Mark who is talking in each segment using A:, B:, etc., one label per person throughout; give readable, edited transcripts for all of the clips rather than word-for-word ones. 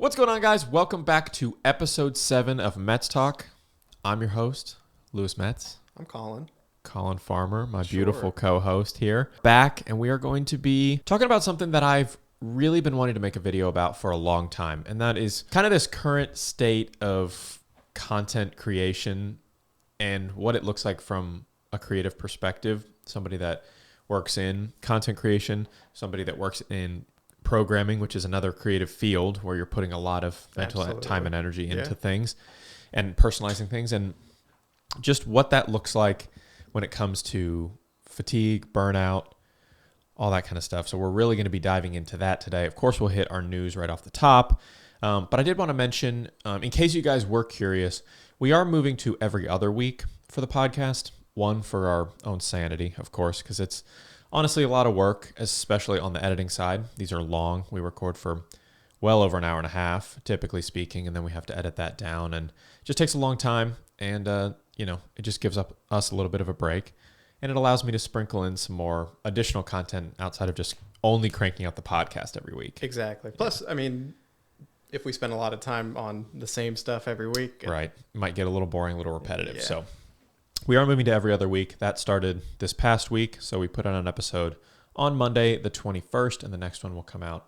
A: What's going on, guys? Welcome back to episode 7 of Metz Talk. I'm your host, Louis Metz.
B: I'm Collin.
A: Collin Farmer, my beautiful co-host here. Back, and we are going to be talking about something that I've really been wanting to make a video about for a long time, and that is kind of this current state of content creation and what it looks like from a creative perspective. Somebody that works in content creation, somebody that works in programming, which is another creative field where you're putting a lot of mental time and energy into things and personalizing things, and just what that looks like when it comes to fatigue, burnout, all that kind of stuff. So we're really going to be diving into that today. Of course, we'll hit our news right off the top. But I did want to mention, in case you guys were curious, we are moving to every other week for the podcast. One, for our own sanity, of course, because it's honestly a lot of work, especially on the editing side. These are long. We record for well over an hour and a half, typically speaking, and then we have to edit that down, and it just takes a long time. And, it just gives us a little bit of a break, and it allows me to sprinkle in some more additional content outside of just only cranking out the podcast every week.
B: Exactly. Plus, I mean, if we spend a lot of time on the same stuff every week,
A: right, it might get a little boring, a little repetitive. Yeah. So we are moving to every other week. That started this past week. So we put out an episode on Monday, the 21st, and the next one will come out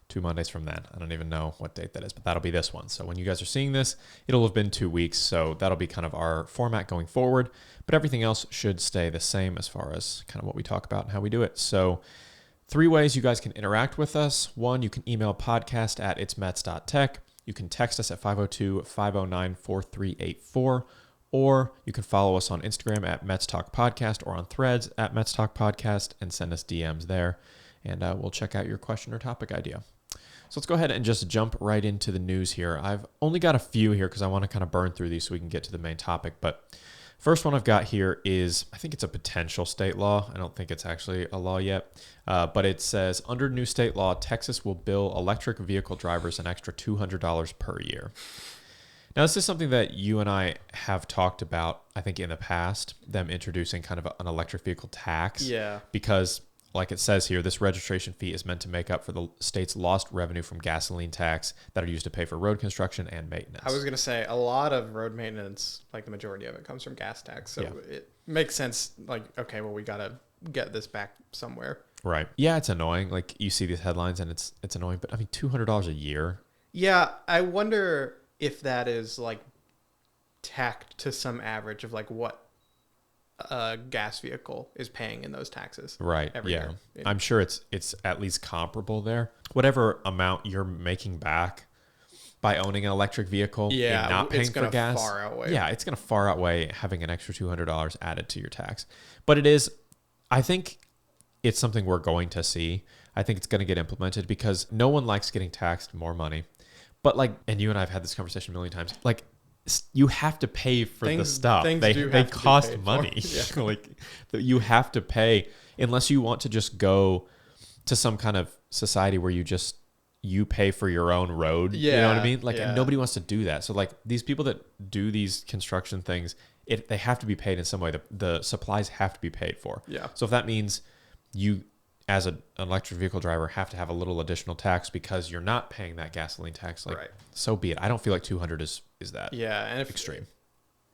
A: 2 Mondays from then. I don't even know what date that is, but that'll be this one. So when you guys are seeing this, it'll have been 2 weeks. So that'll be kind of our format going forward, but everything else should stay the same as far as kind of what we talk about and how we do it. So 3 ways you guys can interact with us. 1, you can email podcast@itsmetz.tech. You can text us at 502-509-4384. Or you can follow us on Instagram at Metz Talk Podcast or on Threads at Metz Talk Podcast and send us DMs there. And we'll check out your question or topic idea. So let's go ahead and just jump right into the news here. I've only got a few here because I want to kind of burn through these so we can get to the main topic. But first one I've got here is, I think it's a potential state law. I don't think it's actually a law yet. But it says, under new state law, Texas will bill electric vehicle drivers an extra $200 per year. Now, this is something that you and I have talked about, I think, in the past, them introducing kind of an electric vehicle tax.
B: Yeah.
A: Because, like it says here, this registration fee is meant to make up for the state's lost revenue from gasoline tax that are used to pay for road construction and maintenance.
B: I was going to say, a lot of road maintenance, like the majority of it, comes from gas tax. So it makes sense, like, okay, well, we got to get this back somewhere.
A: Right. Yeah, it's annoying. Like, you see these headlines, and it's annoying. But, I mean, $200 a year.
B: Yeah, I wonder if that is like tacked to some average of like what a gas vehicle is paying in those taxes.
A: Right.
B: Every year.
A: I'm sure it's at least comparable there. Whatever amount you're making back by owning an electric vehicle and not paying for gas.
B: Far outweigh.
A: Yeah, it's going to far outweigh having an extra $200 added to your tax. But I think it's something we're going to see. I think it's going to get implemented because no one likes getting taxed more money. But and you and I have had this conversation a million times, you have to pay for the stuff. They cost money. Yeah. You have to pay unless you want to just go to some kind of society where you pay for your own road. Yeah. You know what I mean? And nobody wants to do that. So these people that do these construction things, they have to be paid in some way. The supplies have to be paid for. Yeah. So if that means you, as an electric vehicle driver, have to have a little additional tax because you're not paying that gasoline tax, right, so be it. I don't feel like 200 is that extreme.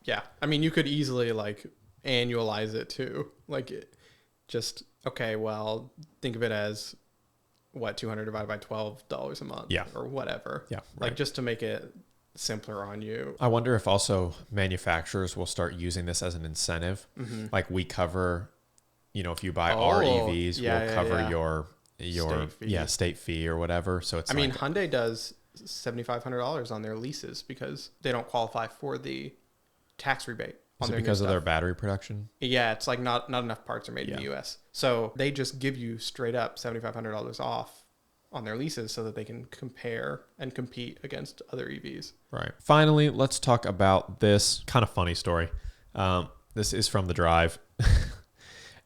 B: Yeah. I mean, you could easily annualize it too. Think of it as what, 200 divided by $12 a month or whatever. Yeah. Right. Just to make it simpler on you.
A: I wonder if also manufacturers will start using this as an incentive. Mm-hmm. We cover, if you buy our EVs, we'll cover your state fee or whatever. So it's
B: Hyundai does $7,500 on their leases because they don't qualify for the tax rebate.
A: Is it because of their battery production?
B: Yeah, it's not enough parts are made in the U.S. So they just give you straight up $7,500 off on their leases so that they can compare and compete against other EVs.
A: Right. Finally, let's talk about this kind of funny story. This is from The Drive.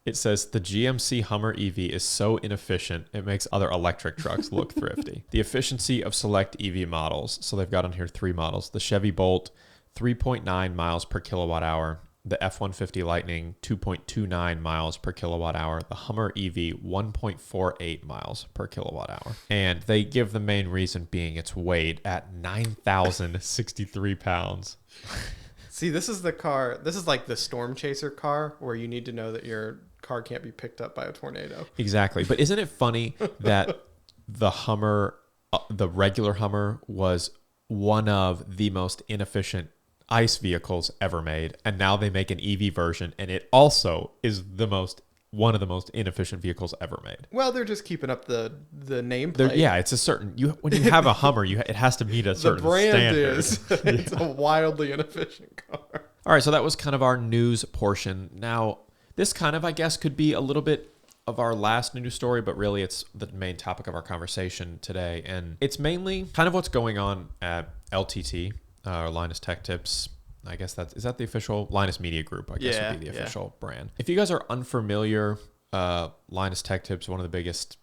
A: It says, the GMC Hummer EV is so inefficient, it makes other electric trucks look thrifty. The efficiency of select EV models. So they've got on here 3 models. The Chevy Bolt, 3.9 miles per kilowatt hour. the F-150 Lightning 2.29 miles per kilowatt hour, the Hummer EV 1.48 miles per kilowatt hour. And they give the main reason being its weight at 9,063 pounds.
B: See, this is the car. This is like the storm chaser car where you need to know that your car can't be picked up by a tornado.
A: Exactly. But isn't it funny that the Hummer, the regular Hummer, was one of the most inefficient ICE vehicles ever made, and now they make an EV version, and it also is one of the most inefficient vehicles ever made.
B: Well, they're just keeping up the nameplate.
A: Yeah, it's a certain when you have a Hummer, it has to meet a certain standard.
B: It's a wildly inefficient car.
A: All right, so that was kind of our news portion. Now, this kind of, I guess, could be a little bit of our last news story, but really it's the main topic of our conversation today, and it's mainly kind of what's going on at LTT. Or Linus Tech Tips. I guess is that the official Linus Media Group, I guess would be the official brand. If you guys are unfamiliar, Linus Tech Tips, one of the biggest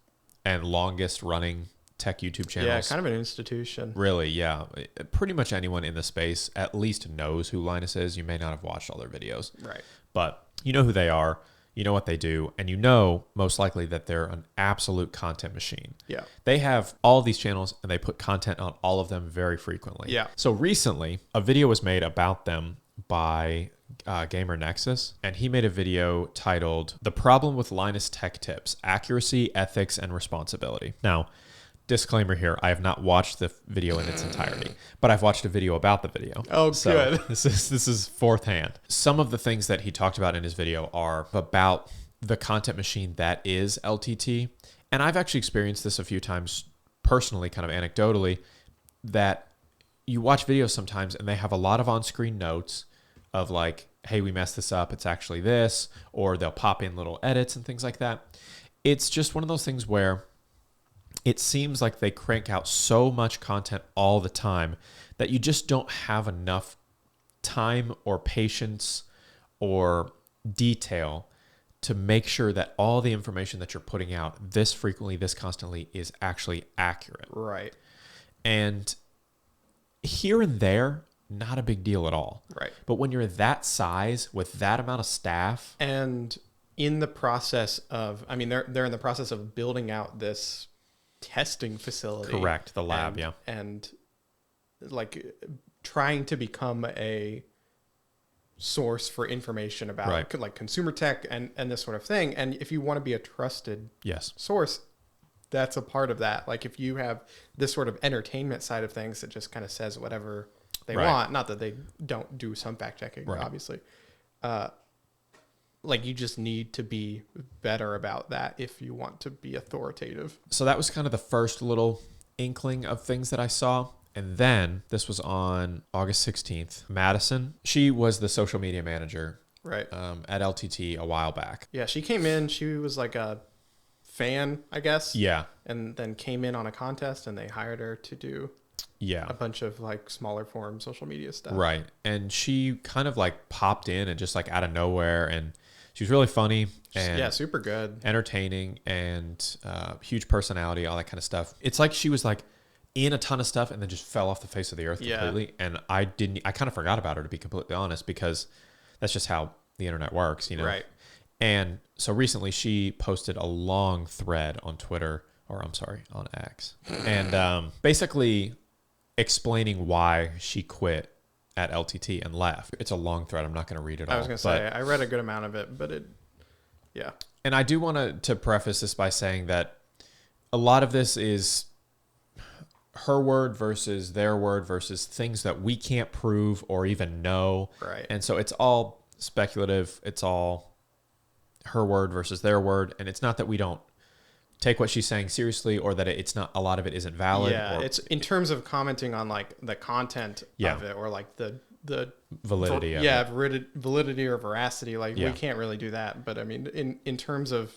A: and longest running tech YouTube channels.
B: Yeah, kind of an institution.
A: Really, yeah. Pretty much anyone in the space at least knows who Linus is. You may not have watched all their videos.
B: Right.
A: But you know who they are. You know what they do, and you know most likely that they're an absolute content machine.
B: Yeah.
A: They have all of these channels, and they put content on all of them very frequently.
B: Yeah.
A: So recently, a video was made about them by Gamer Nexus, and he made a video titled "The Problem with Linus Tech Tips: Accuracy, Ethics, and Responsibility." Now, disclaimer here, I have not watched the video in its entirety, but I've watched a video about the video.
B: Oh,
A: so
B: good.
A: This is fourth hand. Some of the things that he talked about in his video are about the content machine that is LTT. And I've actually experienced this a few times personally, kind of anecdotally, that you watch videos sometimes and they have a lot of on-screen notes of like, hey, we messed this up, it's actually this, or they'll pop in little edits and things like that. It's just one of those things where it seems like they crank out so much content all the time that you just don't have enough time or patience or detail to make sure that all the information that you're putting out this frequently, this constantly is actually accurate.
B: Right.
A: And here and there, not a big deal at all.
B: Right.
A: But when you're that size with that amount of staff.
B: And in the process of, I mean, they're in the process of building out this testing facility.
A: Correct. The lab, yeah.
B: And like trying to become a source for information about like consumer tech and this sort of thing. And if you want to be a trusted source, that's a part of that. Like if you have this sort of entertainment side of things that just kind of says whatever they want, not that they don't do some fact checking, obviously. Like you just need to be better about that if you want to be authoritative.
A: So that was kind of the first little inkling of things that I saw. And then this was on August 16th. Madison, she was the social media manager at LTT a while back.
B: Yeah, she came in. She was like a fan, I guess.
A: Yeah.
B: And then came in on a contest and they hired her to do a bunch of like smaller form social media stuff.
A: Right. And she kind of like popped in and just like out of nowhere, and she was really funny and
B: super good,
A: entertaining, and huge personality, all that kind of stuff. It's like she was like in a ton of stuff and then just fell off the face of the earth completely. And I kind of forgot about her, to be completely honest, because that's just how the internet works, you know?
B: Right.
A: And so recently she posted a long thread on Twitter, or I'm sorry, on X, and basically explaining why she quit at LTT and left. It's a long thread. I'm not going to read it all.
B: I was going to say, I read a good amount of it, but
A: And I do want to preface this by saying that a lot of this is her word versus their word versus things that we can't prove or even know.
B: Right.
A: And so it's all speculative. It's all her word versus their word. And it's not that we don't take what she's saying seriously, or that it's not, a lot of it isn't valid.
B: Yeah, it's in terms of commenting on like the content of it, or like the
A: validity of it.
B: Validity or veracity. Like we can't really do that. But I mean, in terms of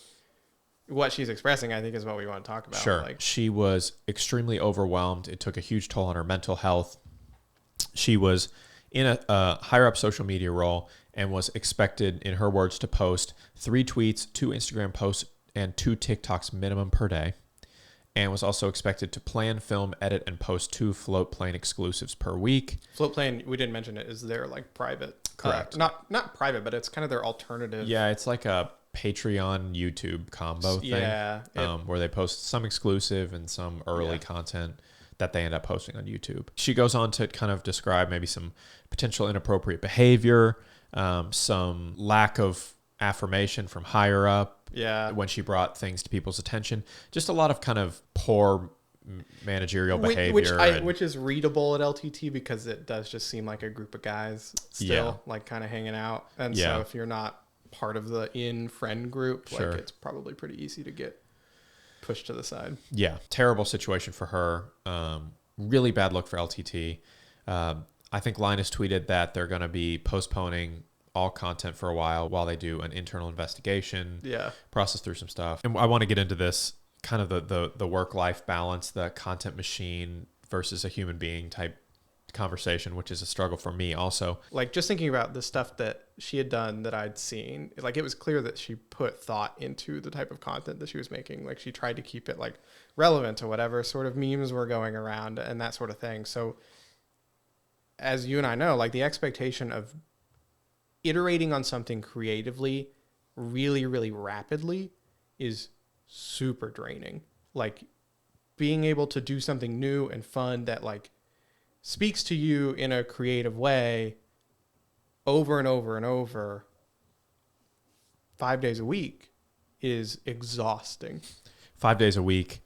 B: what she's expressing, I think is what we want to talk about.
A: Sure.
B: Like,
A: she was extremely overwhelmed. It took a huge toll on her mental health. She was in a higher up social media role and was expected, in her words, to post 3 tweets, 2 Instagram posts, and 2 TikToks minimum per day, and was also expected to plan, film, edit, and post 2 Float Plane exclusives per week.
B: Float Plane, we didn't mention it, is their like private
A: Correct.
B: Not private, but it's kind of their alternative.
A: Yeah, it's like a Patreon YouTube combo thing.
B: Yeah.
A: Where they post some exclusive and some early content that they end up posting on YouTube. She goes on to kind of describe maybe some potential inappropriate behavior, some lack of affirmation from higher up.
B: Yeah.
A: When she brought things to people's attention, just a lot of kind of poor managerial behavior,
B: which is readable at LTT because it does just seem like a group of guys still like kind of hanging out. And so if you're not part of the friend group, like it's probably pretty easy to get pushed to the side. Yeah.
A: Terrible situation for her. Really bad look for LTT. I think Linus tweeted that they're going to be postponing all content for a while they do an internal investigation, process through some stuff. And I want to get into this kind of the work-life balance, the content machine versus a human being type conversation, which is a struggle for me also.
B: Like just thinking about the stuff that she had done that I'd seen, like it was clear that she put thought into the type of content that she was making. Like she tried to keep it like relevant to whatever sort of memes were going around and that sort of thing. So as you and I know, like the expectation of iterating on something creatively really, really rapidly is super draining. Like being able to do something new and fun that like speaks to you in a creative way over and over and over 5 days a week is exhausting.
A: 5 days a week,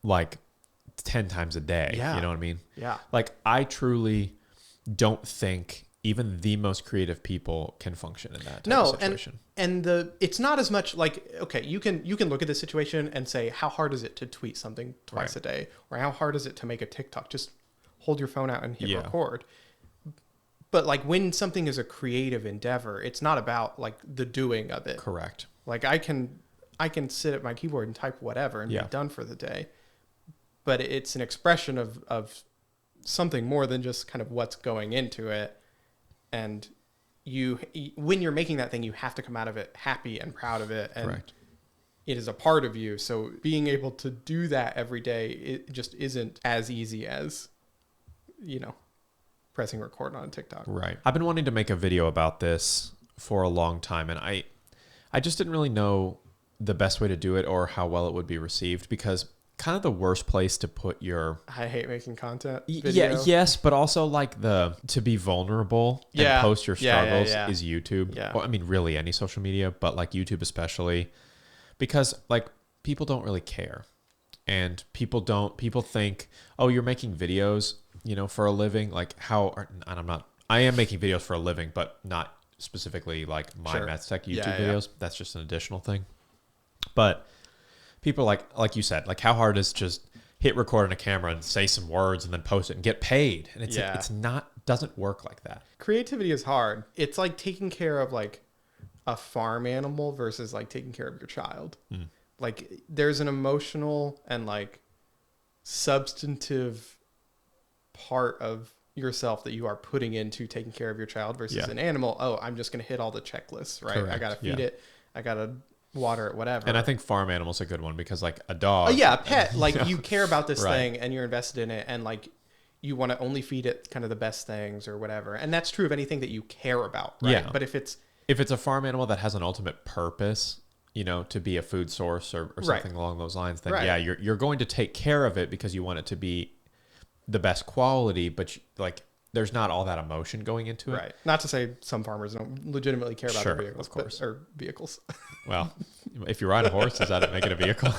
A: like 10 times a day.
B: Yeah.
A: You know what I mean?
B: Yeah.
A: Like I truly don't think even the most creative people can function in that type of situation.
B: And it's not as much like, okay, you can look at this situation and say, how hard is it to tweet something twice a day? Or how hard is it to make a TikTok? Just hold your phone out and hit record. But like when something is a creative endeavor, it's not about like the doing of it.
A: Correct.
B: Like I can sit at my keyboard and type whatever and be done for the day. But it's an expression of something more than just kind of what's going into it. And when you're making that thing, you have to come out of it happy and proud of it. And it is a part of you. So being able to do that every day, it just isn't as easy as, pressing record on TikTok.
A: Right. I've been wanting to make a video about this for a long time. And I just didn't really know the best way to do it or how well it would be received, because kind of the worst place to put your
B: I hate making content video.
A: Yes, but also like to be vulnerable and post your struggles is YouTube. Well, I mean really any social media, but like YouTube especially, because like people don't really care. And people think, "Oh, you're making videos, for a living." Like I am making videos for a living, but not specifically like my Metz Tech YouTube videos. That's just an additional thing. But people like you said, like how hard is just hit record on a camera and say some words and then post it and get paid? And it's doesn't work like that.
B: Creativity is hard. It's like taking care of like a farm animal versus like taking care of your child. Like there's an emotional and like substantive part of yourself that you are putting into taking care of your child versus an animal. Oh, I'm just going to hit all the checklists, right? Correct. I got to feed it. I got to water it, whatever.
A: And I think farm animal's a good one because like a dog.
B: Oh yeah, a pet. Like you care about this thing and you're invested in it and like you want to only feed it kind of the best things or whatever. And that's true of anything that you care about, right? Yeah. But if it's
A: a farm animal that has an ultimate purpose, to be a food source or something along those lines, then you're going to take care of it because you want it to be the best quality, but there's not all that emotion going into it.
B: Right. Not to say some farmers don't legitimately care about their vehicles,
A: of course.
B: or vehicles.
A: Well, if you ride a horse, does that make it a vehicle?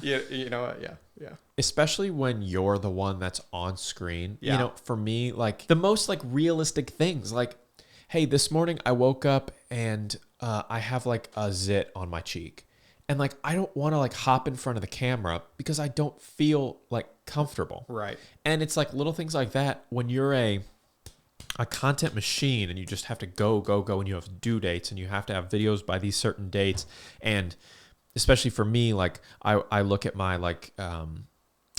B: Yeah. Yeah.
A: Especially when you're the one that's on screen. Yeah. For me, like the most like realistic things, like, hey, this morning I woke up and I have like a zit on my cheek. And like, I don't want to like hop in front of the camera because I don't feel like comfortable.
B: Right.
A: And it's like little things like that when you're a content machine and you just have to go and you have due dates and you have to have videos by these certain dates. And especially for me, like I look at my like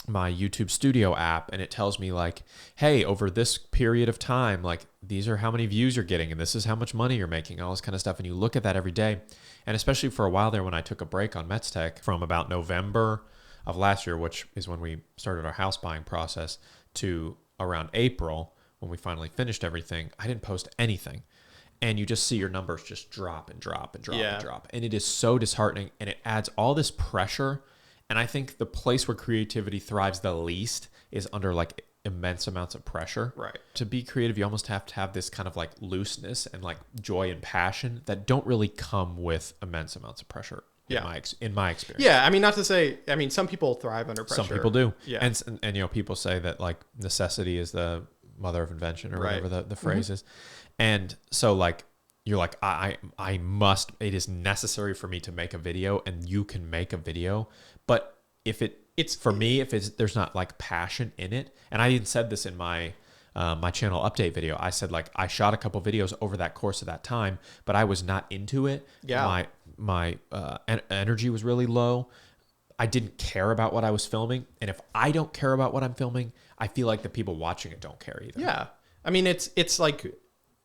A: my YouTube Studio app and it tells me like, hey, over this period of time, like these are how many views you're getting and this is how much money you're making, all this kind of stuff. And you look at that every day. And especially for a while there when I took a break on Metz Tech from about November of last year, which is when we started our house buying process, to around April when we finally finished everything, I didn't post anything. and you just see your numbers just drop and drop and drop and drop. And it is so disheartening, and it adds all this pressure. And I think the place where creativity thrives the least is under like immense amounts of pressure.
B: Right.
A: To be creative, you almost have to have this kind of like looseness and like joy and passion that don't really come with immense amounts of pressure. In my experience.
B: Yeah, I mean, not to say, I mean, some people thrive under pressure.
A: Some people do.
B: Yeah.
A: And you know, people say that like necessity is the mother of invention or whatever the phrase is. And so like, you're like, I must, it is necessary for me to make a video, and you can make a video. But if there's not like passion in it, and I even said this in my channel update video. I said like I shot a couple videos over that course of that time, but I was not into it.
B: Yeah.
A: My energy was really low. I didn't care about what I was filming, and if I don't care about what I'm filming, I feel like the people watching it don't care either.
B: Yeah, I mean, it's like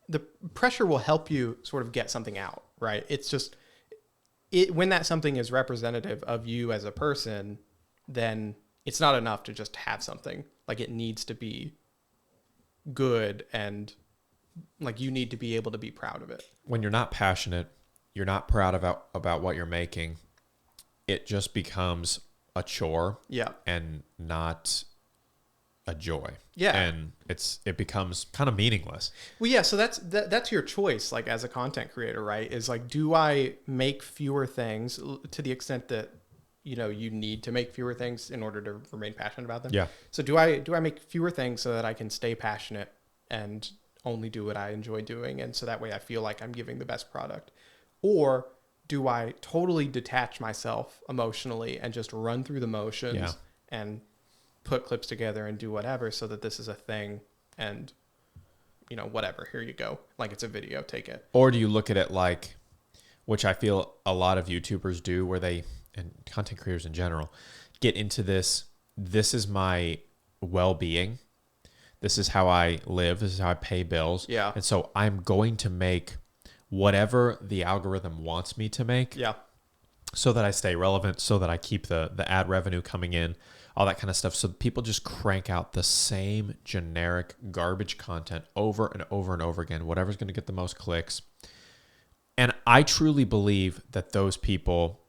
B: the pressure will help you sort of get something out, right? It's just when that something is representative of you as a person, then it's not enough to just have something. Like it needs to be good, and like you need to be able to be proud of it.
A: When you're not passionate, you're not proud about what you're making, it just becomes a chore.
B: Yeah.
A: And not a joy.
B: Yeah.
A: And it becomes kind of meaningless.
B: Well, yeah, so that's your choice, like as a content creator, right? Is like, do I make fewer things to the extent that you need to make fewer things in order to remain passionate about them?
A: Yeah.
B: So do I make fewer things so that I can stay passionate and only do what I enjoy doing, and so that way I feel like I'm giving the best product? Or do I totally detach myself emotionally and just run through the motions and put clips together and do whatever so that this is a thing, and whatever, here you go, like it's a video, take it?
A: Or do you look at it like, which I feel a lot of YouTubers do, where they, and content creators in general, get into this is my well-being, this is how I live, this is how I pay bills, and so I'm going to make whatever the algorithm wants me to make, so that I stay relevant, so that I keep the ad revenue coming in, all that kind of stuff. So people just crank out the same generic garbage content over and over and over again, whatever's going to get the most clicks. And I truly believe that those people,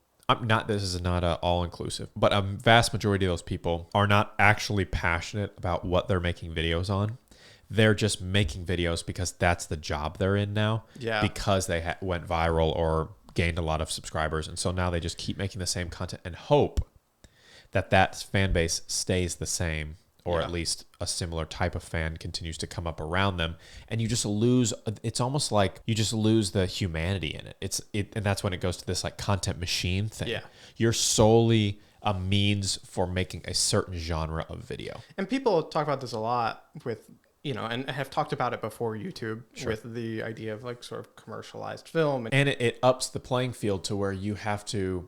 A: this is not all inclusive, but a vast majority of those people are not actually passionate about what they're making videos on. They're just making videos because that's the job they're in now. Yeah. Because they went viral or gained a lot of subscribers. And so now they just keep making the same content and hope that fan base stays the same, or at least a similar type of fan continues to come up around them. And you just lose, it's almost like you just lose the humanity in it. And that's when it goes to this like content machine thing. Yeah. You're solely a means for making a certain genre of video.
B: And people talk about this a lot with, and have talked about it before YouTube, with the idea of like sort of commercialized film.
A: And it ups the playing field to where you have to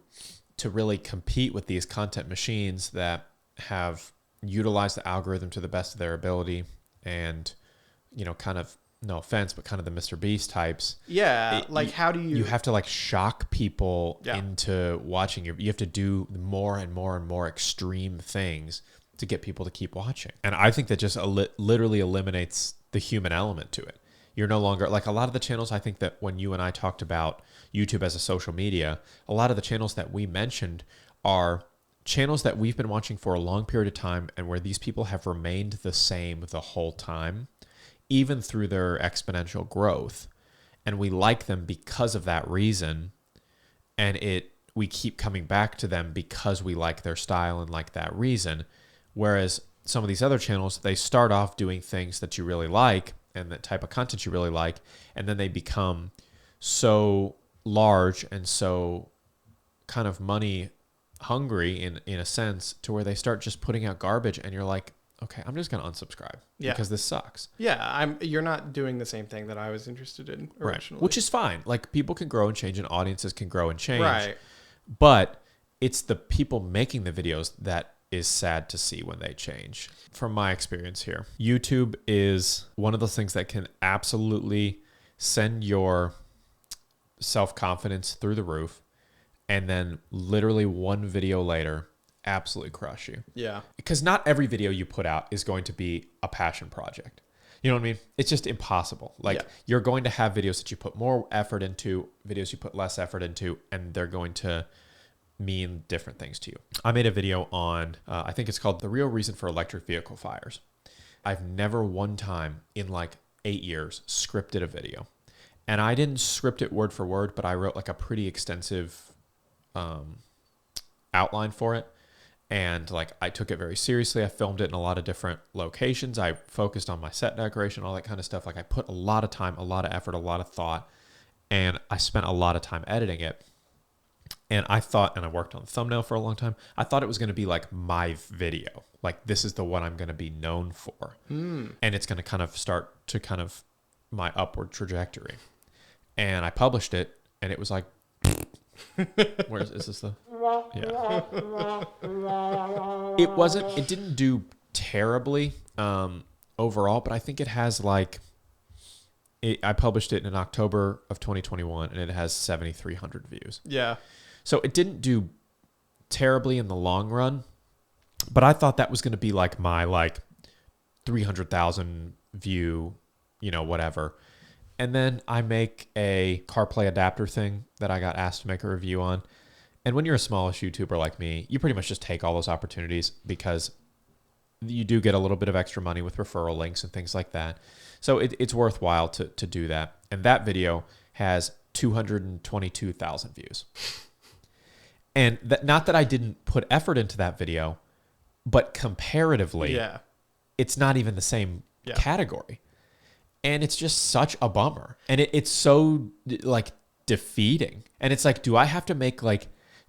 A: really compete with these content machines that have utilized the algorithm to the best of their ability, and, kind of, no offense, but kind of the Mr. Beast types.
B: Yeah. How do you
A: have to like shock people into watching you have to do more and more and more extreme things to get people to keep watching. And I think that just literally eliminates the human element to it. You're no longer, like a lot of the channels, I think that when you and I talked about YouTube as a social media, a lot of the channels that we mentioned are channels that we've been watching for a long period of time, and where these people have remained the same the whole time, even through their exponential growth. And we like them because of that reason. And we keep coming back to them because we like their style and like that reason. Whereas some of these other channels, they start off doing things that you really like and the type of content you really like, and then they become so large and so kind of money hungry in a sense, to where they start just putting out garbage, and you're like, okay, I'm just going to unsubscribe because this sucks.
B: Yeah, you're not doing the same thing that I was interested in originally.
A: Right. Which is fine. Like, people can grow and change, and audiences can grow and change.
B: Right.
A: But it's the people making the videos that is sad to see when they change. From my experience here, YouTube is one of those things that can absolutely send your self-confidence through the roof, and then literally one video later absolutely crush you.
B: Yeah.
A: Because not every video you put out is going to be a passion project. You know what I mean? It's just impossible. Like you're going to have videos that you put more effort into, videos you put less effort into, and they're going to mean different things to you. I made a video on, I think it's called The Real Reason for Electric Vehicle Fires. I've never one time in like 8 years scripted a video. And I didn't script it word for word, but I wrote like a pretty extensive outline for it. And like I took it very seriously. I filmed it in a lot of different locations. I focused on my set decoration, all that kind of stuff. Like I put a lot of time, a lot of effort, a lot of thought, and I spent a lot of time editing it. And I thought, and I worked on the thumbnail for a long time, I thought it was going to be like my video. Like this is the one I'm going to be known for. And it's going to kind of start to kind of my upward trajectory. And I published it and it was like, where is this the... Yeah. It didn't do terribly overall, but I think it has like, I published it in October of 2021 and it has 7,300 views.
B: Yeah.
A: So it didn't do terribly in the long run, but I thought that was going to be like my like 300,000 view, you know, whatever. And then I make a CarPlay adapter thing that I got asked to make a review on. And when you're a smallish YouTuber like me, you pretty much just take all those opportunities because you do get a little bit of extra money with referral links and things like that. So it's worthwhile to do that. And that video has 222,000 views. And not that I didn't put effort into that video, but comparatively, it's not even the same category. And it's just such a bummer. And it's so like defeating. And it's like, do I have to make like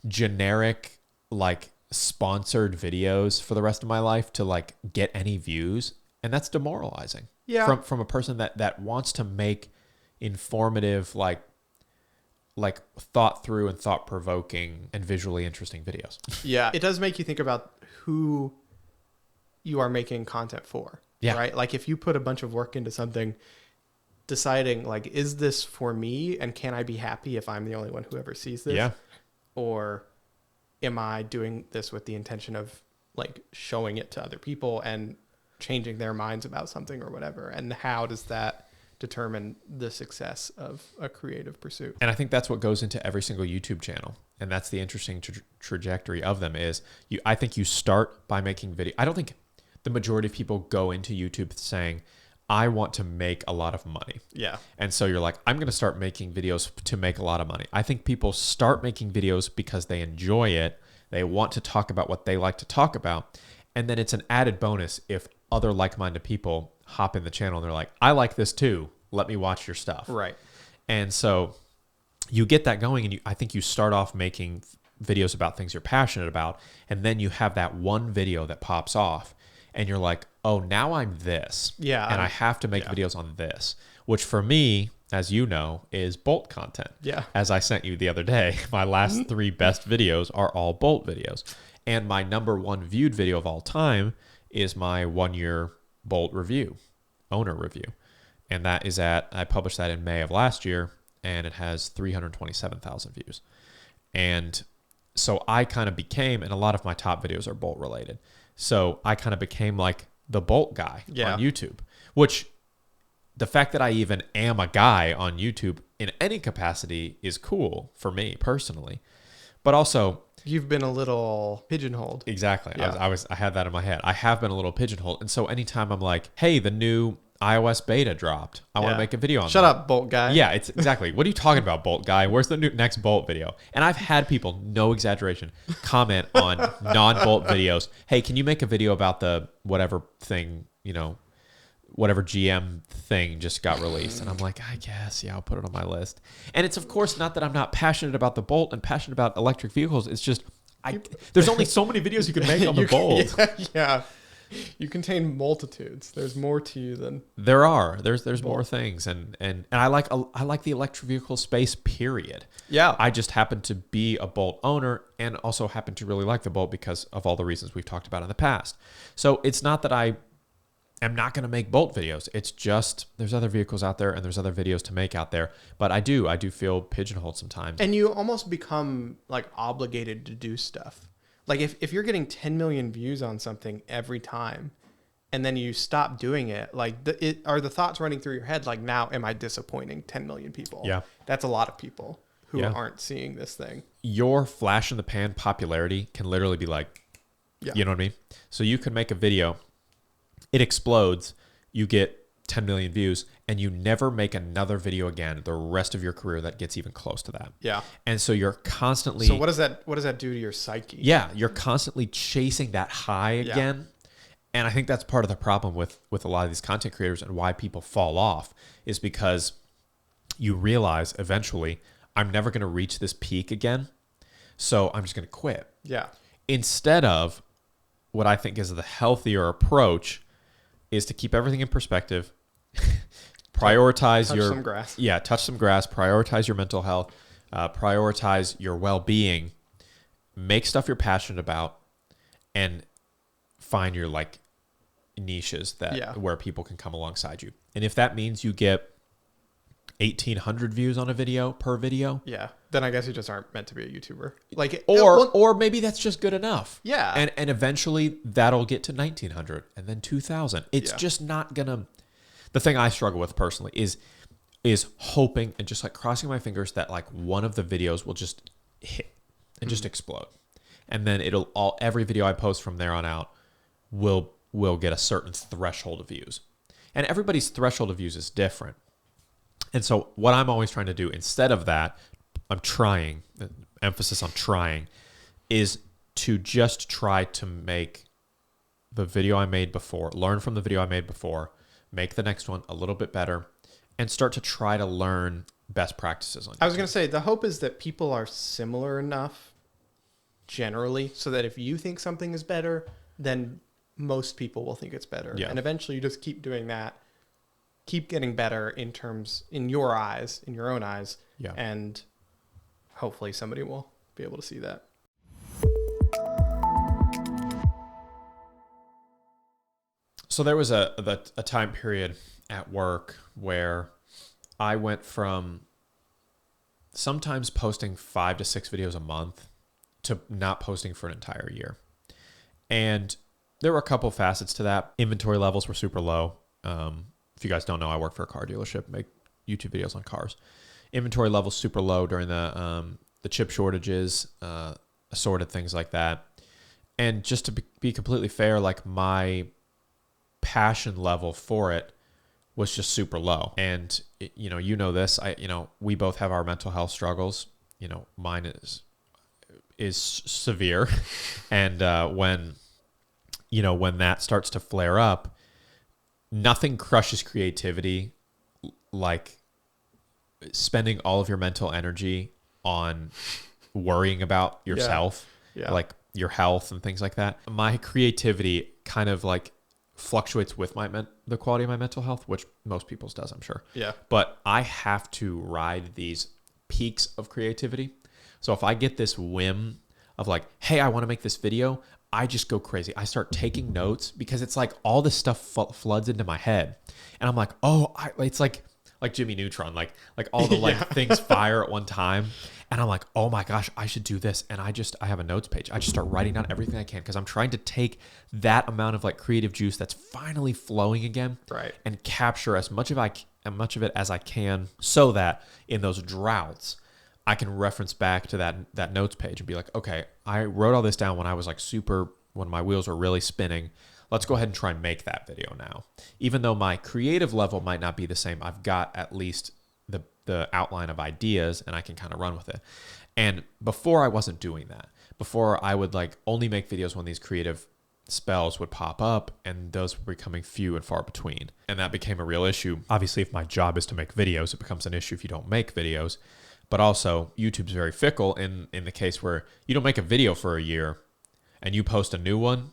A: generic, like sponsored videos for the rest of my life to like get any views? And that's demoralizing. Yeah. From a person that wants to make informative, like thought through and thought provoking and visually interesting videos. Yeah.
B: It does make you think about who you are making content for. Yeah. Right. Like if you put a bunch of work into something, deciding like, is this for me? And can I be happy if I'm the only one who ever sees this? Yeah. Or am I doing this with the intention of like showing it to other people and changing their minds about something or whatever? And how does that determine the success of a creative pursuit?
A: And I think that's what goes into every single YouTube channel. And that's the interesting trajectory of them is I think you start by making video. I don't think the majority of people go into YouTube saying, I want to make a lot of money. Yeah. And so you're like, I'm going to start making videos to make a lot of money. I think people start making videos because they enjoy it. They want to talk about what they like to talk about. And then it's an added bonus if other like-minded people hop in the channel and they're like, I like this too. Let me watch your stuff. Right. And so you get that going and I think you start off making videos about things you're passionate about. And then you have that one video that pops off. And you're like, oh, now I'm this. Yeah. And I have to make videos on this, which for me, as you know, is Bolt content. Yeah. As I sent you the other day, my last 3 best videos are all Bolt videos. And my #1 viewed video of all time is my 1-year Bolt review, owner review. And that is I published that in May of last year, and it has 327,000 views. And so I kind of became, and a lot of my top videos are Bolt related. So I kind of became like the Bolt guy on YouTube, which the fact that I even am a guy on YouTube in any capacity is cool for me personally. But also,
B: you've been a little pigeonholed.
A: Exactly. Yeah. I had that in my head. I have been a little pigeonholed. And so anytime I'm like, hey, the new iOS beta dropped, I want to make a video on
B: Shut up, Bolt guy.
A: Yeah, it's exactly. What are you talking about, Bolt guy? Where's the next Bolt video? And I've had people, no exaggeration, comment on non-Bolt videos. Hey, can you make a video about the whatever thing, you know, whatever GM thing just got released? And I'm like, I guess, yeah, I'll put it on my list. And it's, of course, not that I'm not passionate about the Bolt and passionate about electric vehicles. It's just, there's only so many videos you can make on the Bolt.
B: Yeah. You contain multitudes. There's more to you than
A: there are. There's more things, and I like the electric vehicle space. Period. Yeah. I just happen to be a Bolt owner, and also happen to really like the Bolt because of all the reasons we've talked about in the past. So it's not that I am not going to make Bolt videos. It's just there's other vehicles out there, and there's other videos to make out there. But I do feel pigeonholed sometimes,
B: and you almost become like obligated to do stuff. Like if you're getting 10 million views on something every time, and then you stop doing it, like are the thoughts running through your head like, now am I disappointing 10 million people?
A: Yeah.
B: That's a lot of people who aren't seeing this thing.
A: Your flash in the pan popularity can literally be like, you know what I mean? So you could make a video, it explodes, you get 10 million views, and you never make another video again the rest of your career that gets even close to that.
B: Yeah.
A: And so you're constantly...
B: So what does that do to your psyche?
A: Yeah, you're constantly chasing that high again. And I think that's part of the problem with a lot of these content creators and why people fall off, is because you realize eventually, I'm never going to reach this peak again, so I'm just going to quit.
B: Yeah.
A: Instead of what I think is the healthier approach is to keep everything in perspective, prioritize
B: touch some grass.
A: Yeah, touch some grass, prioritize your mental health, prioritize your well-being, make stuff you're passionate about, and find your like niches that where people can come alongside you. And if that means you get 1,800 views on a video per video,
B: then I guess you just aren't meant to be a YouTuber. Like,
A: or maybe that's just good enough.
B: Yeah.
A: And eventually that'll get to 1,900 and then 2,000. It's just not gonna. The thing I struggle with personally is hoping and just like crossing my fingers that like one of the videos will just hit and just explode, and then every video I post from there on out will get a certain threshold of views, and everybody's threshold of views is different. And so what I'm always trying to do instead of that, I'm trying, emphasis on trying, is to just try to make the video I made before, learn from the video I made before, make the next one a little bit better, and start to try to learn best practices on YouTube.
B: I was going to say, the hope is that people are similar enough generally so that if you think something is better, then most people will think it's better. Yeah. And eventually you just keep doing that. Keep getting better in your eyes, in your own eyes. Yeah. And hopefully somebody will be able to see that.
A: So there was a time period at work where I went from sometimes posting 5 to 6 videos a month to not posting for an entire year. And there were a couple facets to that. Inventory levels were super low. If you guys don't know, I work for a car dealership, make YouTube videos on cars. Inventory levels super low during the chip shortages, assorted things like that. And just to be completely fair, like my passion level for it was just super low. And you know this, we both have our mental health struggles. Mine is severe, and when that starts to flare up, nothing crushes creativity like spending all of your mental energy on worrying about yourself, like your health and things like that. My creativity kind of like fluctuates with the quality of my mental health, which most people's does, I'm sure. Yeah. But I have to ride these peaks of creativity. So if I get this whim of like, hey, I want to make this video, I just go crazy. I start taking notes because it's like all this stuff floods into my head, and I'm like, it's like Jimmy Neutron, like all the things fire at one time, and I'm like, oh my gosh, I should do this, and I have a notes page. I just start writing down everything I can because I'm trying to take that amount of like creative juice that's finally flowing again, right, and capture as much of it as I can, so that in those droughts, I can reference back to that notes page and be like, okay, I wrote all this down when I was like when my wheels were really spinning. Let's go ahead and try and make that video now. Even though my creative level might not be the same, I've got at least the outline of ideas and I can kind of run with it. And before I wasn't doing that. Before I would like only make videos when these creative spells would pop up, and those were becoming few and far between. And that became a real issue. Obviously, if my job is to make videos, it becomes an issue if you don't make videos. But also, YouTube's very fickle in the case where you don't make a video for a year and you post a new one,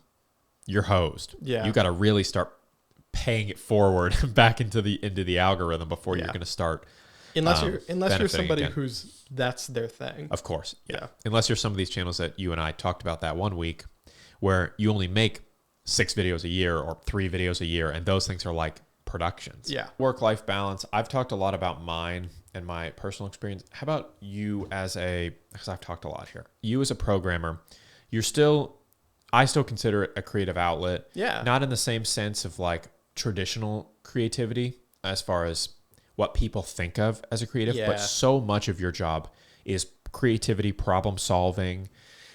A: you're hosed. Yeah. You got to really start paying it forward back into the algorithm before you're going to start.
B: Unless you're somebody again. That's their thing.
A: Of course. Yeah. Unless you're some of these channels that you and I talked about that one week where you only make 6 videos a year or 3 videos a year, and those things are like productions. Yeah. Work-life balance. I've talked a lot about mine and my personal experience. How about you because I've talked a lot here. You as a programmer, you're still I still consider it a creative outlet.
B: Yeah.
A: Not in the same sense of like traditional creativity as far as what people think of as a creative, but so much of your job is creativity, problem solving,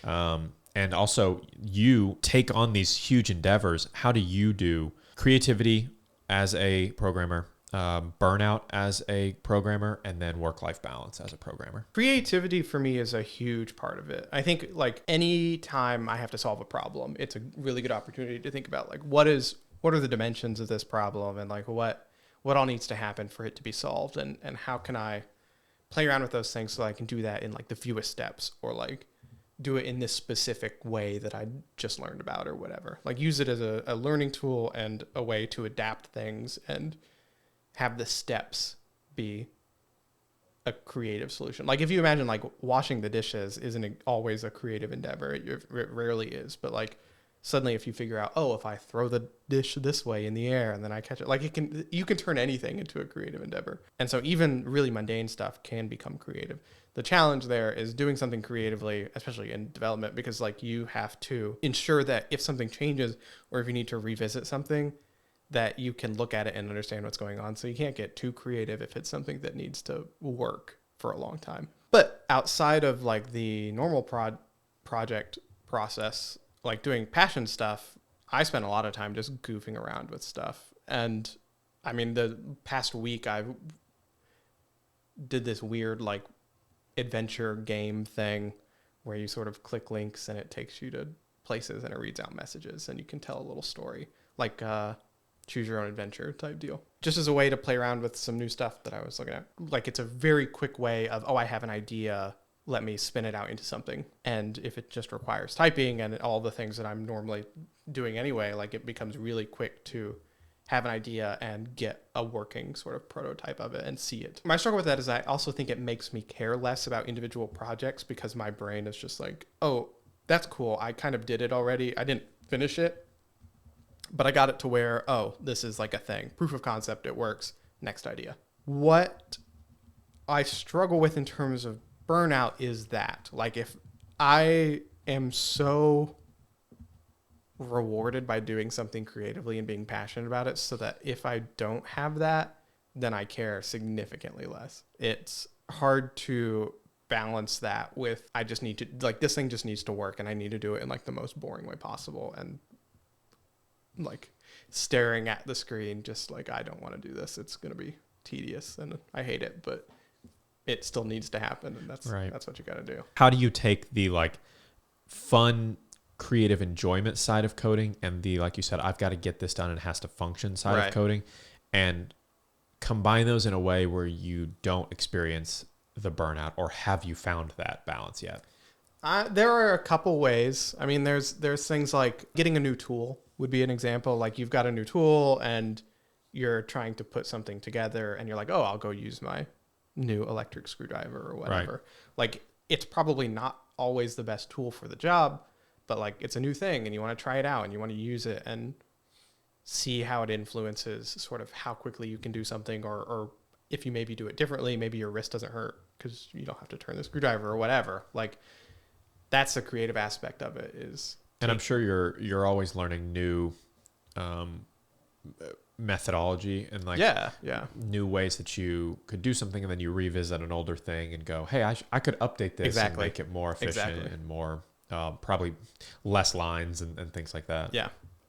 A: and also you take on these huge endeavors. How do you do creativity as a programmer, burnout as a programmer, and then work-life balance as a programmer?
B: Creativity for me is a huge part of it. I think like any time I have to solve a problem, it's a really good opportunity to think about like what are the dimensions of this problem, and like what all needs to happen for it to be solved, and how can I play around with those things so I can do that in like the fewest steps, or like do it in this specific way that I just learned about or whatever. Like use it as a learning tool and a way to adapt things and have the steps be a creative solution. Like if you imagine like washing the dishes isn't always a creative endeavor. It rarely is, but like suddenly if you figure out, oh, if I throw the dish this way in the air and then I catch it, like you can turn anything into a creative endeavor. And so even really mundane stuff can become creative. The challenge there is doing something creatively, especially in development, because like you have to ensure that if something changes or if you need to revisit something, that you can look at it and understand what's going on. So you can't get too creative if it's something that needs to work for a long time. But outside of like the normal project process, like doing passion stuff, I spent a lot of time just goofing around with stuff. And I mean, the past week I did this weird like adventure game thing where you sort of click links and it takes you to places and it reads out messages and you can tell a little story, like choose your own adventure type deal, just as a way to play around with some new stuff that I was looking at. Like it's a very quick way of, oh, I have an idea, let me spin it out into something. And if it just requires typing and all the things that I'm normally doing anyway, like it becomes really quick to have an idea and get a working sort of prototype of it and see it. My struggle with that is I also think it makes me care less about individual projects because my brain is just like, oh, that's cool. I kind of did it already. I didn't finish it, but I got it to where, oh, this is like a thing. Proof of concept, it works. Next idea. What I struggle with in terms of burnout is that, like, if I am so rewarded by doing something creatively and being passionate about it, so that if I don't have that, then I care significantly less. It's hard to balance that with, I just need to, like, this thing just needs to work and I need to do it in like the most boring way possible, and like staring at the screen just like, I don't want to do this, it's going to be tedious and I hate it, but it still needs to happen, and that's right. That's what you got to do.
A: How do you take the like fun creative enjoyment side of coding and the, like you said, I've got to get this done and it has to function side of coding, and combine those in a way where you don't experience the burnout? Or have you found that balance yet?
B: There are a couple ways. I mean, there's things like getting a new tool would be an example. Like you've got a new tool and you're trying to put something together and you're like, oh, I'll go use my new electric screwdriver or whatever. Right. Like it's probably not always the best tool for the job, but like it's a new thing and you want to try it out and you want to use it and see how it influences sort of how quickly you can do something, or if you maybe do it differently, maybe your wrist doesn't hurt because you don't have to turn the screwdriver or whatever. Like that's the creative aspect of it is.
A: And I'm sure you're always learning new methodology and like new ways that you could do something, and then you revisit an older thing and go, hey, I could update this and make it more efficient and more probably less lines and things like that.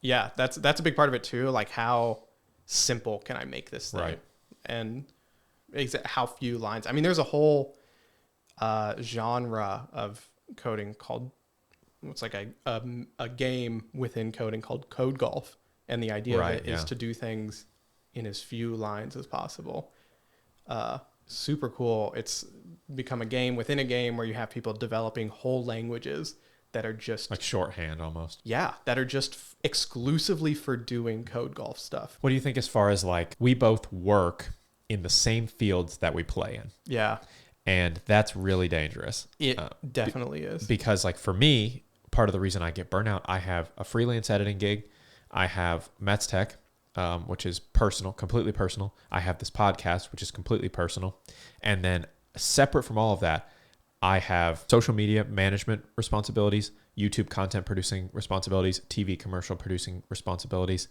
B: Yeah, that's a big part of it too. Like how simple can I make this thing,
A: right? And
B: how few lines. I mean, there's a whole genre of coding called, it's like a game within coding called code golf. And the idea of it is to do things in as few lines as possible. Super cool. It's become a game within a game where you have people developing whole languages that are just
A: like shorthand almost.
B: Yeah, that are just exclusively for doing code golf stuff.
A: What do you think as far as like, we both work in the same fields that we play in?
B: Yeah.
A: And that's really dangerous.
B: It definitely is.
A: Because like for me, part of the reason I get burnout, I have a freelance editing gig. I have Metz Tech, which is personal, completely personal. I have this podcast, which is completely personal. And then separate from all of that, I have social media management responsibilities, YouTube content producing responsibilities, TV commercial producing responsibilities,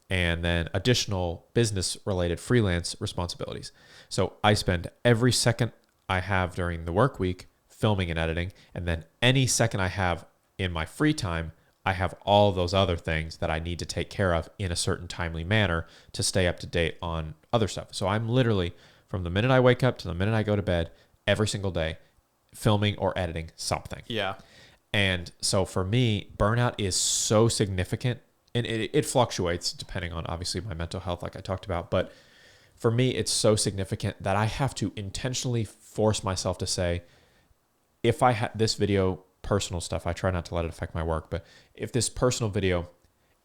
A: and then additional business related freelance responsibilities. So I spend every second I have during the work week filming and editing, and then any second I have in my free time, I have all those other things that I need to take care of in a certain timely manner to stay up to date on other stuff. So I'm literally, from the minute I wake up to the minute I go to bed, every single day, filming or editing something.
B: Yeah.
A: And so for me, burnout is so significant, and it fluctuates depending on obviously my mental health, like I talked about. But for me, it's so significant that I have to intentionally force myself to say, if I had this video, personal stuff, I try not to let it affect my work, but if this personal video,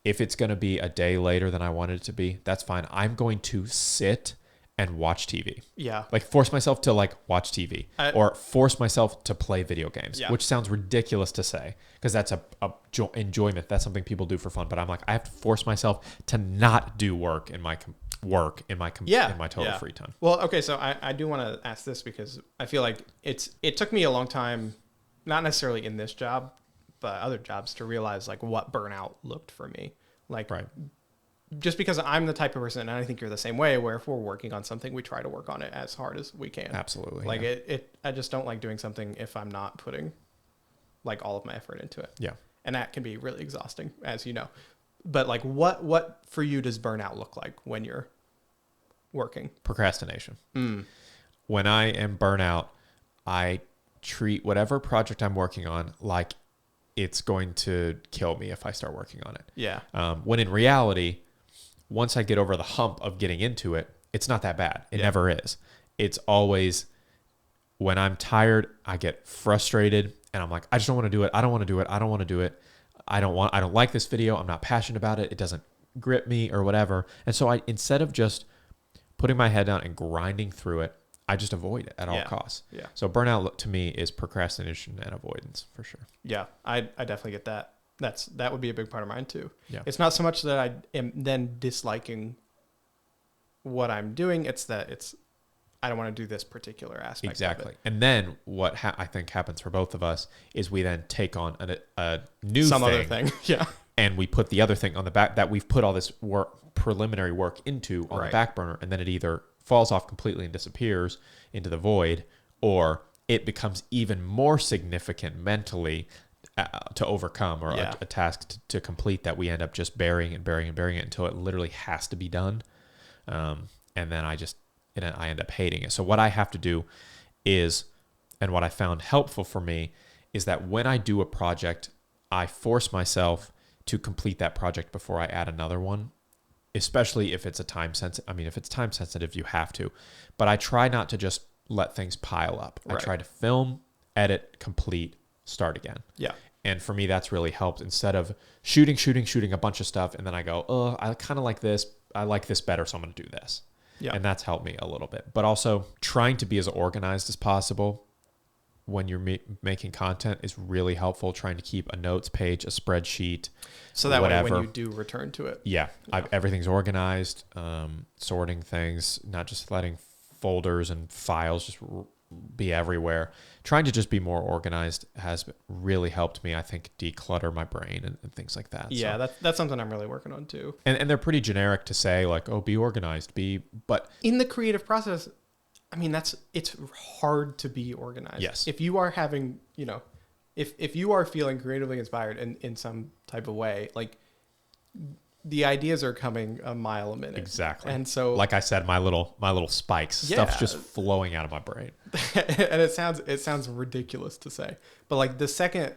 A: if it's going to be a day later than I wanted it to be, that's fine. I'm going to sit and watch TV.
B: Yeah.
A: Like force myself to like watch TV or force myself to play video games, which sounds ridiculous to say because that's a enjoyment. That's something people do for fun. But I'm like, I have to force myself to not do work in my total free time.
B: Well, okay. So I do want to ask this because I feel like it took me a long time, not necessarily in this job, but other jobs, to realize like what burnout looked for me. Like,
A: right.
B: Just because I'm the type of person, and I think you're the same way, where if we're working on something, we try to work on it as hard as we can.
A: Absolutely.
B: Like I just don't like doing something if I'm not putting like all of my effort into it.
A: Yeah.
B: And that can be really exhausting, as you know. But like what for you does burnout look like when you're working?
A: Procrastination. When I am burnout, I treat whatever project I'm working on like it's going to kill me if I start working on it.
B: Yeah.
A: When in reality, once I get over the hump of getting into it, it's not that bad. It never is. It's always when I'm tired, I get frustrated and I'm like, I just don't want to do it. I don't want to do it. I don't want to do it. I don't like this video. I'm not passionate about it. It doesn't grip me or whatever. And so instead of just putting my head down and grinding through it, I just avoid it at all costs.
B: Yeah.
A: So burnout to me is procrastination and avoidance for sure.
B: Yeah. I definitely get that. That would be a big part of mine too.
A: Yeah.
B: It's not so much that I am then disliking what I'm doing. It's that I don't want to do this particular aspect.
A: Exactly. And then what I think happens for both of us is we then take on a new
B: other thing. Yeah.
A: And we put the other thing on the back that we've put all this preliminary work into on the back burner. And then it either falls off completely and disappears into the void, or it becomes even more significant mentally to overcome, or a task to complete, that we end up just burying it until it literally has to be done. And then I end up hating it. So what I have to do is, and what I found helpful for me, is that when I do a project, I force myself to complete that project before I add another one, especially if it's time sensitive, you have to. But I try not to just let things pile up. Right. I try to film, edit, complete, start again.
B: Yeah.
A: And for me, that's really helped. Instead of shooting a bunch of stuff, and then I go, oh, I kind of like this. I like this better, so I'm going to do this. Yeah. And that's helped me a little bit. But also trying to be as organized as possible when you're making content is really helpful. Trying to keep a notes page, a spreadsheet,
B: so that way when you do return to it.
A: Yeah. Everything's organized, sorting things, not just letting folders and files just be everywhere. Trying to just be more organized has really helped me, I think, declutter my brain and things like that.
B: Yeah, so that's something I'm really working on too.
A: And they're pretty generic to say, like, oh, be organized, but
B: in the creative process, I mean, it's hard to be organized.
A: Yes.
B: If you are having, if you are feeling creatively inspired in some type of way, like the ideas are coming a mile a minute.
A: Exactly.
B: And so,
A: like I said, my little spikes, stuff's just flowing out of my brain.
B: And it sounds ridiculous to say, but like the second,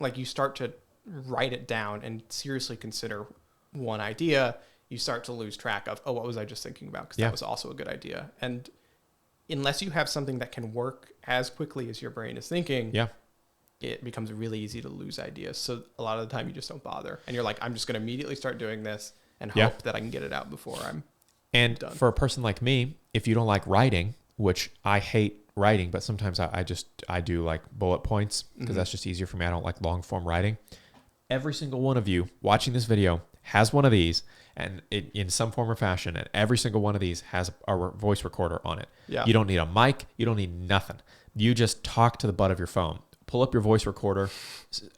B: like you start to write it down and seriously consider one idea, you start to lose track of, oh, what was I just thinking about? Because that was also a good idea. And unless you have something that can work as quickly as your brain is thinking, it becomes really easy to lose ideas. So a lot of the time you just don't bother. And you're like, I'm just going to immediately start doing this and hope that I can get it out before I'm done.
A: For a person like me, if you don't like writing, which I hate writing, but sometimes I do like bullet points because that's just easier for me. I don't like long form writing. Every single one of you watching this video has one of these, and in some form or fashion, and every single one of these has a voice recorder on it. Yeah. You don't need a mic. You don't need nothing. You just talk to the butt of your phone. pull up your voice recorder,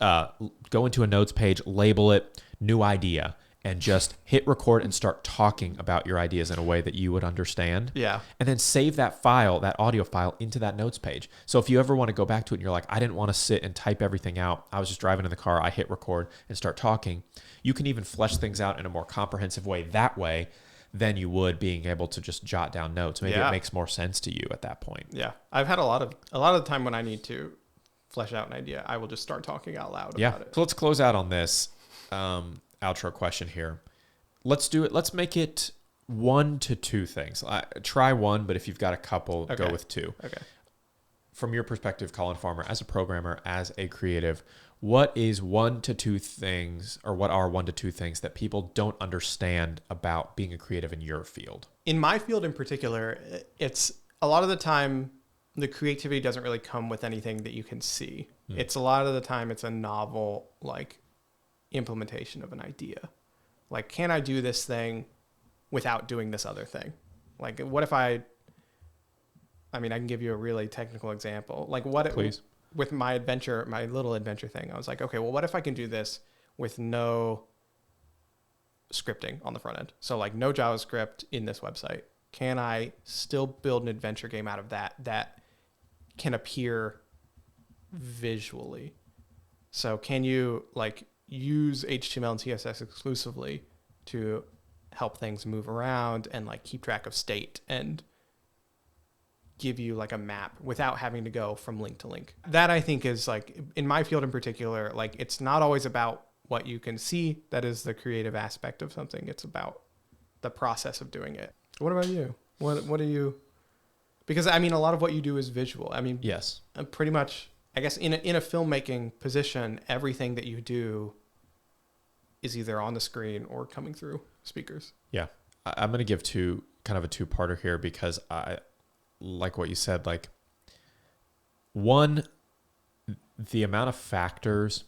A: go into a notes page, label it new idea, and just hit record and start talking about your ideas in a way that you would understand.
B: Yeah.
A: And then save that file, that audio file, into that notes page. So if you ever want to go back to it and you're like, I didn't want to sit and type everything out, I was just driving in the car, I hit record and start talking, you can even flesh things out in a more comprehensive way that way than you would being able to just jot down notes. Maybe it makes more sense to you at that point.
B: Yeah. I've had a lot of the time when I need to flesh out an idea, I will just start talking out loud about it.
A: So let's close out on this outro question here. Let's do it. Let's make it 1 to 2 things. Try 1, but if you've got a couple, go with 2.
B: Okay.
A: From your perspective, Collin Farmer, as a programmer, as a creative, what is 1 to 2 things, or what are 1 to 2 things that people don't understand about being a creative in your field?
B: In my field in particular, it's a lot of the time the creativity doesn't really come with anything that you can see. It's a lot of the time it's a novel, like, implementation of an idea. Like, can I do this thing without doing this other thing? Like, what if I can give you a really technical example. Like,
A: Please.
B: With my little adventure thing, I was like, okay, well, what if I can do this with no scripting on the front end? So, like, no JavaScript in this website. Can I still build an adventure game out of that can appear visually? So can you, like, use HTML and CSS exclusively to help things move around and, like, keep track of state and give you, like, a map without having to go from link to link? That, I think, is, like, in my field in particular, like, it's not always about what you can see that is the creative aspect of something. It's about the process of doing it. What about you? What do you? Because, I mean, a lot of what you do is visual. I mean,
A: yes,
B: pretty much. I guess in a filmmaking position, everything that you do is either on the screen or coming through speakers.
A: Yeah, I'm going to give kind of a two-parter here, because I like what you said. Like, one, the amount of factors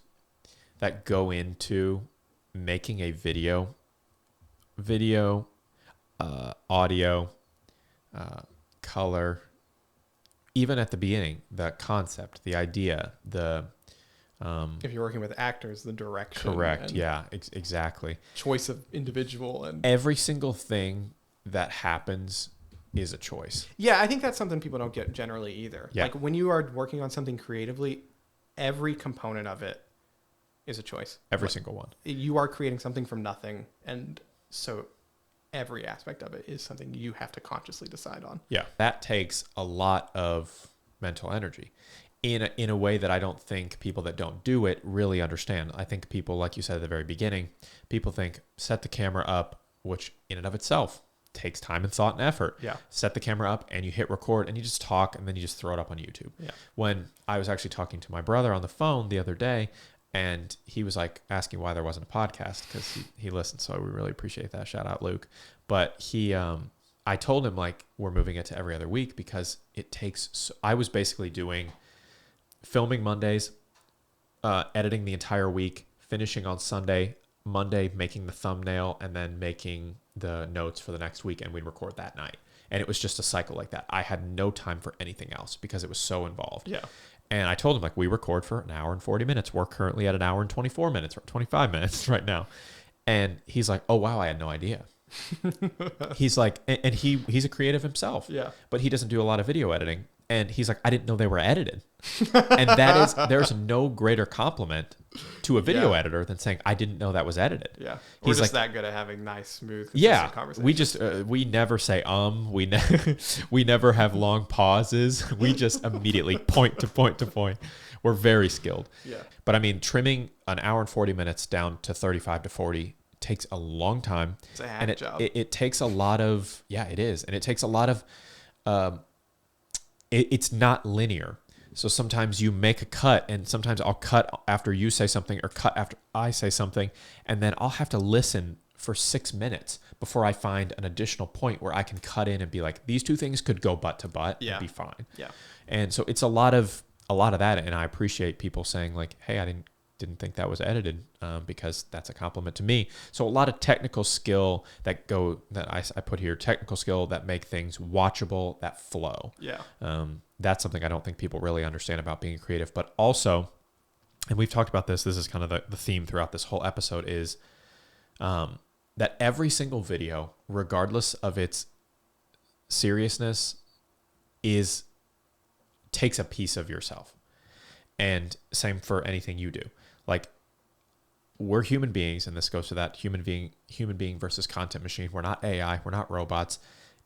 A: that go into making a video, audio, color, even at the beginning, the concept, the idea,
B: if you're working with actors, the direction.
A: Correct. Yeah, exactly.
B: Choice of individual, and
A: every single thing that happens is a choice.
B: Yeah, I think that's something people don't get generally either.
A: Yeah.
B: Like, when you are working on something creatively, every component of it is a choice.
A: Every single one.
B: You are creating something from nothing, and so every aspect of it is something you have to consciously decide on.
A: Yeah, that takes a lot of mental energy in a way that I don't think people that don't do it really understand. I think people, like you said at the very beginning, people think set the camera up, which in and of itself takes time and thought and effort.
B: Yeah.
A: Set the camera up and you hit record and you just talk and then you just throw it up on YouTube.
B: Yeah.
A: When I was actually talking to my brother on the phone the other day, and he was like asking why there wasn't a podcast, because he listened. So we really appreciate that. Shout out, Luke. But I told him, like, we're moving it to every other week because it takes, I was basically filming Mondays, editing the entire week, finishing on Sunday, Monday making the thumbnail, and then making the notes for the next week, and we'd record that night. And it was just a cycle like that. I had no time for anything else because it was so involved.
B: Yeah.
A: And I told him, like, we record for an hour and 40 minutes. We're currently at an hour and 24 minutes or 25 minutes right now. And he's like, oh, wow, I had no idea. He's like, and he's a creative himself.
B: Yeah.
A: But he doesn't do a lot of video editing. And he's like, I didn't know they were edited. And there's no greater compliment to a video editor than saying, I didn't know that was edited.
B: Yeah. We're just that good at having nice, smooth, conversations.
A: We just, we never say, we never have long pauses. We just immediately point to point to point. We're very skilled.
B: Yeah.
A: But I mean, trimming an hour and 40 minutes down to 35 to 40 takes a long time.
B: It's a hack job.
A: It takes a lot of, it is. And it takes a lot of, it's not linear. So sometimes you make a cut, and sometimes I'll cut after you say something or cut after I say something. And then I'll have to listen for 6 minutes before I find an additional point where I can cut in and be like, these two things could go butt to butt and be fine.
B: Yeah.
A: And so it's a lot of that. And I appreciate people saying, like, hey, I didn't didn't think that was edited because that's a compliment to me. So a lot of technical skill that I put here, technical skill that make things watchable, that flow.
B: Yeah.
A: That's something I don't think people really understand about being creative. But also, and we've talked about this is kind of the theme throughout this whole episode, is that every single video, regardless of its seriousness, takes a piece of yourself. And same for anything you do. Like, we're human beings, and this goes to that human being versus content machine. We're not AI, we're not robots.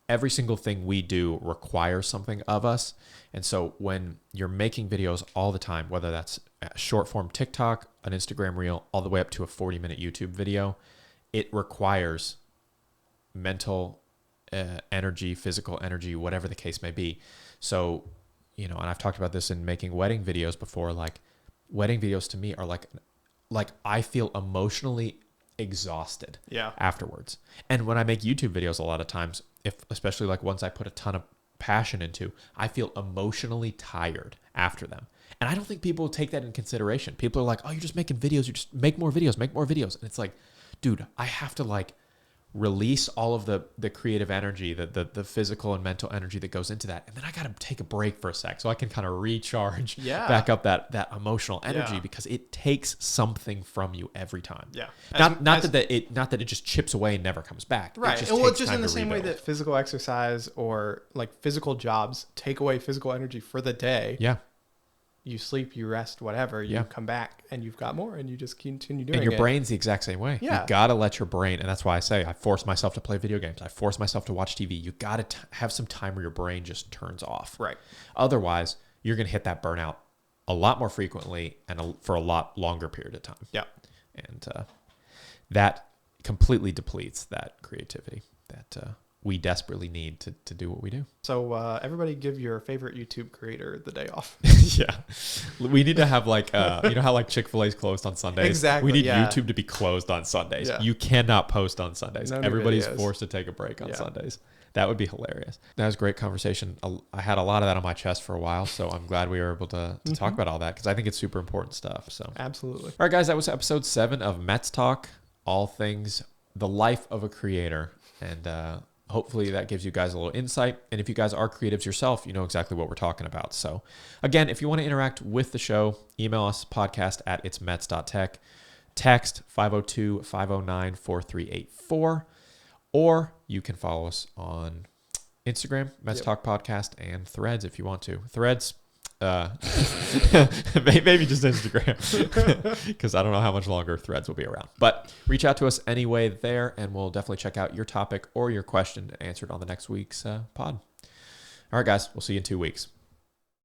A: Every single thing we do requires something of us. And so when you're making videos all the time, whether that's a short form TikTok, an Instagram reel, all the way up to a 40-minute YouTube video, it requires mental energy, physical energy, whatever the case may be. So, and I've talked about this in making wedding videos before, like wedding videos to me are like I feel emotionally exhausted afterwards. And when I make YouTube videos, a lot of times, especially like ones I put a ton of passion into, I feel emotionally tired after them. And I don't think people take that in consideration. People are like, oh, you're just making videos. You just make more videos. And it's like, dude, I have to like release all of the creative energy, the physical and mental energy that goes into that. And then I got to take a break for a sec so I can kind of recharge back up that emotional energy, because it takes something from you every time.
B: Yeah.
A: Not that it just chips away and never comes back.
B: Right. It's just in the same way that physical exercise or like physical jobs take away physical energy for the day.
A: Yeah.
B: You sleep, you rest, whatever, you come back and you've got more and you just continue doing it.
A: And your brain's the exact same way.
B: Yeah.
A: You got to let your brain, and that's why I say I force myself to play video games. I force myself to watch TV. You got to have some time where your brain just turns off.
B: Right.
A: Otherwise, you're going to hit that burnout a lot more frequently and for a lot longer period of time.
B: Yeah.
A: And that completely depletes that creativity that we desperately need to do what we do.
B: So everybody give your favorite YouTube creator the day off.
A: Yeah. We need to have like, how like Chick-fil-A is closed on Sundays?
B: Exactly.
A: We need YouTube to be closed on Sundays. Yeah. You cannot post on Sundays. Everybody's forced to take a break on Sundays. That would be hilarious. That was a great conversation. I had a lot of that on my chest for a while, so I'm glad we were able to talk about all that, because I think it's super important stuff. So
B: absolutely.
A: All right, guys, that was episode 7 of Metz Talk, all things the life of a creator. And hopefully that gives you guys a little insight. And if you guys are creatives yourself, you know exactly what we're talking about. So again, if you want to interact with the show, email us podcast@itsmetz.tech, text 502-509-4384, or you can follow us on Instagram, Metz Talk Podcast, and Threads if you want to. Threads, maybe just Instagram, because I don't know how much longer Threads will be around. But reach out to us anyway there, and we'll definitely check out your topic or your question answered on the next week's pod. All right, guys, we'll see you in 2 weeks.